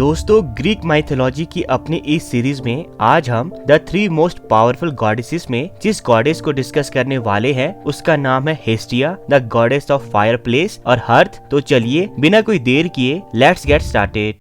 दोस्तों, Greek mythology की अपनी इस सीरीज में आज हम द 3 मोस्ट पावरफुल गॉडेसेस में जिस गॉडेस को डिस्कस करने वाले हैं उसका नाम है Hestia, the goddess of fire place और हर्थ। तो चलिए बिना कोई देर किए लेट्स गेट स्टार्टेड।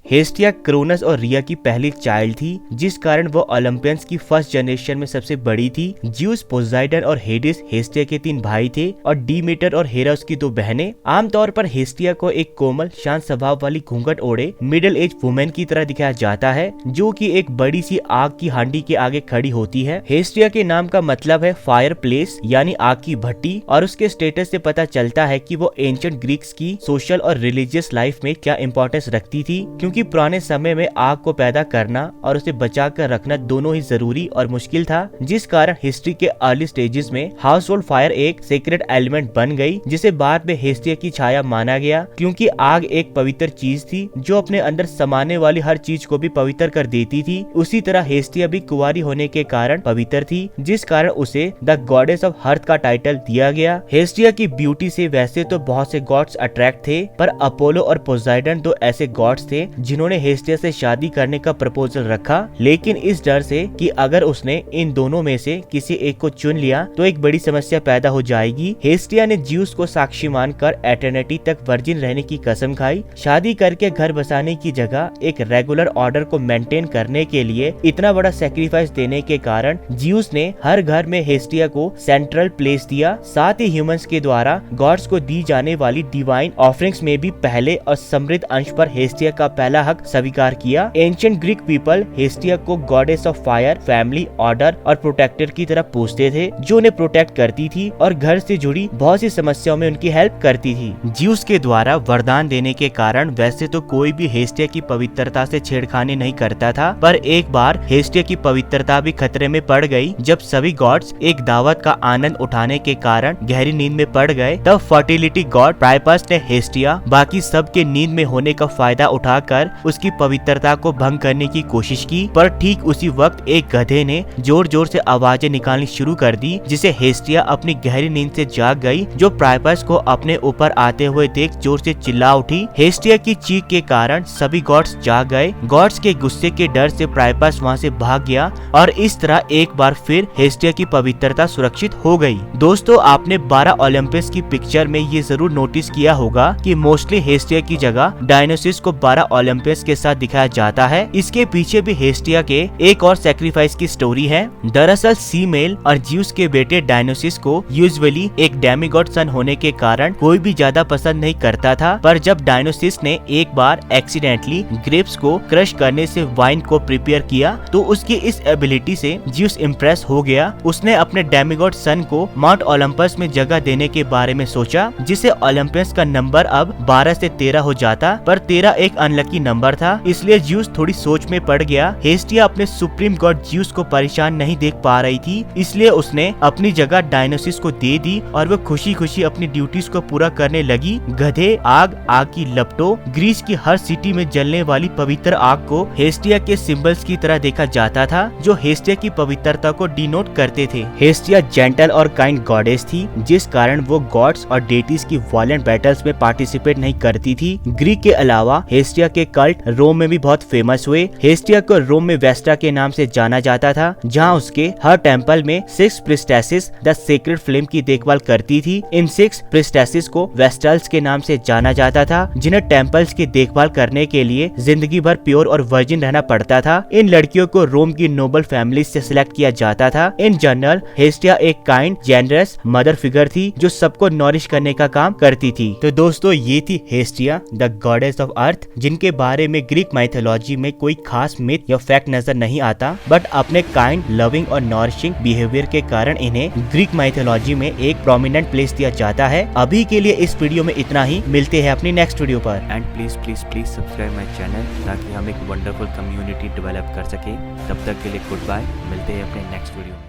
हेस्टिया क्रोनस और रिया की पहली चाइल्ड थी, जिस कारण वो ओलंपियंस की फर्स्ट जनरेशन में सबसे बड़ी थी। ज्यूस, पोसाइडन और हेडिस हेस्टिया के 3 भाई थे और डीमीटर और हेरा उसकी 2 बहनें। आमतौर पर हेस्टिया को एक कोमल शांत स्वभाव वाली घूंघट ओढ़े मिडिल एज वुमेन की तरह दिखाया जाता है, जो कि एक बड़ी सी आग की हांडी के आगे खड़ी होती है। हेस्टिया के नाम का मतलब है फायर प्लेस यानी आग की भट्टी, और उसके स्टेटस से पता चलता है कि वो एंशिएंट ग्रीक्स की सोशल और रिलीजियस लाइफ में क्या इंपॉर्टेंस रखती थी, क्योंकि पुराने समय में आग को पैदा करना और उसे बचा कर रखना दोनों ही जरूरी और मुश्किल था, जिस कारण हिस्ट्री के अर्ली स्टेजेस में हाउस होल्ड फायर एक सीक्रेट एलिमेंट बन गई, जिसे बाद में हेस्टिया की छाया माना गया, क्योंकि आग एक पवित्र चीज थी जो अपने अंदर समाने वाली हर चीज को भी पवित्र कर देती थी। उसी तरह हेस्टिया भी कुंवारी होने के कारण पवित्र थी, जिस कारण उसे द गॉडेस ऑफ हर्थ का टाइटल दिया गया। हेस्टिया की ब्यूटी से वैसे तो बहुत से गॉड्स अट्रैक्ट थे, पर अपोलो और पोसाइडन 2 ऐसे गॉड्स थे जिन्होंने हेस्टिया से शादी करने का प्रपोजल रखा, लेकिन इस डर से कि अगर उसने इन दोनों में से किसी एक को चुन लिया तो एक बड़ी समस्या पैदा हो जाएगी। हेस्टिया ने ज्यूस को साक्षी मानकर एटर्निटी तक वर्जिन रहने की कसम खाई। शादी करके घर बसाने की जगह एक रेगुलर ऑर्डर को मेंटेन करने के लिए इतना बड़ा सेक्रीफाइस देने के कारण ज्यूस ने हर घर में हेस्टिया को सेंट्रल प्लेस दिया। साथ ही ह्यूमंस के द्वारा गॉड्स को दी जाने वाली डिवाइन ऑफरिंग्स में भी पहले और समृद्ध अंश पर हेस्टिया का पहला हक स्वीकार किया। एंशिएंट ग्रीक पीपल हेस्टिया को goddess of fire, family, order और प्रोटेक्टर की तरह पूजते थे, जो उन्हें प्रोटेक्ट करती थी और घर से जुड़ी बहुत सी समस्याओं में उनकी हेल्प करती थी। ज्यूस के द्वारा वरदान देने के कारण वैसे तो कोई भी हेस्टिया की पवित्रता से छेड़खानी नहीं करता था, पर एक बार हेस्टिया की पवित्रता भी खतरे में पड़ गई जब सभी गॉड्स एक दावत का आनंद उठाने के कारण गहरी नींद में पड़ गए। तब फर्टिलिटी गॉड प्राइपस ने हेस्टिया बाकी सब के नींद में होने का फायदा उठाकर उसकी पवित्रता को भंग करने की कोशिश की, पर ठीक उसी वक्त एक गधे ने जोर जोर से आवाजें निकालनी शुरू कर दी, जिसे हेस्टिया अपनी गहरी नींद से जाग गई, जो प्राइपस को अपने ऊपर आते हुए देख जोर से चिल्ला उठी। हेस्टिया की चीख के कारण सभी गॉड्स जाग गए। गॉड्स के गुस्से के डर से प्राइपस वहां से भाग गया और इस तरह एक बार फिर हेस्टिया की पवित्रता सुरक्षित हो गई। दोस्तों, आपने 12 ओलंपियंस की पिक्चर में ये जरूर नोटिस किया होगा कि मोस्टली हेस्टिया की जगह डायनोसिस को 12 ओलंपियंस के साथ दिखाया जाता है। इसके पीछे भी हेस्टिया के एक और सैक्रिफाइस की स्टोरी है। दरअसल सीमेल और ज्यूस के बेटे डायनोसिस को यूजुअली एक डेमिगॉड सन होने के कारण कोई भी ज्यादा पसंद नहीं करता था, पर जब डायनोसिस ने एक बार एक्सीडेंटली ग्रेप्स को क्रश करने से वाइन को प्रिपेयर किया तो उसकी इस एबिलिटी से ज्यूस इम्प्रेस हो गया। उसने अपने डेमिगॉड सन को माउंट ओलंपस में जगह देने के बारे में सोचा, जिससे ओलंपियंस का नंबर अब 12 से 13 हो जाता, पर 13 एक अनलकी नंबर था, इसलिए ज्यूस थोड़ी सोच में पड़ गया। हेस्टिया अपने सुप्रीम गॉड ज्यूस को परेशान नहीं देख पा रही थी, इसलिए उसने अपनी जगह डायनोसिस को दे दी और वो खुशी खुशी अपनी ड्यूटीज को पूरा करने लगी। गधे, आग, आग की लपटों, ग्रीस की हर सिटी में जलने वाली पवित्र आग को हेस्टिया के सिंबल्स की तरह देखा जाता था, जो हेस्टिया की पवित्रता को डिनोट करते थे। हेस्टिया जेंटल और काइंड गॉडेस थी, जिस कारण वो गॉड्स और डेटीज की वायलेंट बैटल्स में पार्टिसिपेट नहीं करती थी। ग्रीक के अलावा हेस्टिया के कल्ट रोम में भी बहुत फेमस हुए। हेस्टिया को रोम में वेस्टा के नाम से जाना जाता था, जहां उसके हर टेम्पल में 6 प्रिस्टेसेस द सेक्रेड फ्लेम की देखभाल करती थी। इन 6 प्रिस्टेसेस को वेस्टल्स के नाम से जाना जाता था, जिन्हें टेम्पल्स की देखभाल करने के लिए जिंदगी भर प्योर और वर्जिन रहना पड़ता था। इन लड़कियों को रोम की नोबल फैमिली से सिलेक्ट किया जाता था। इन जनरल हेस्टिया एक काइंड, जेनरस मदर फिगर थी, जो सबको नॉरिश करने का काम करती थी। तो दोस्तों, ये थी Hestia the goddess of earth, जिनके बारे में ग्रीक माइथोलॉजी में कोई खास मिथ या फैक्ट नजर नहीं आता, बट अपने काइंड, लविंग और नॉरिशिंग बिहेवियर के कारण इन्हें ग्रीक माइथोलॉजी में एक प्रोमिनेंट प्लेस दिया जाता है। अभी के लिए इस वीडियो में इतना ही, मिलते हैं अपनी नेक्स्ट वीडियो पर। And please please please subscribe my channel, ताकि हम एक वंडरफुल कम्युनिटी डेवलप कर सके। तब तक के लिए गुड बाय, मिलते हैं अपने नेक्स्ट वीडियो में।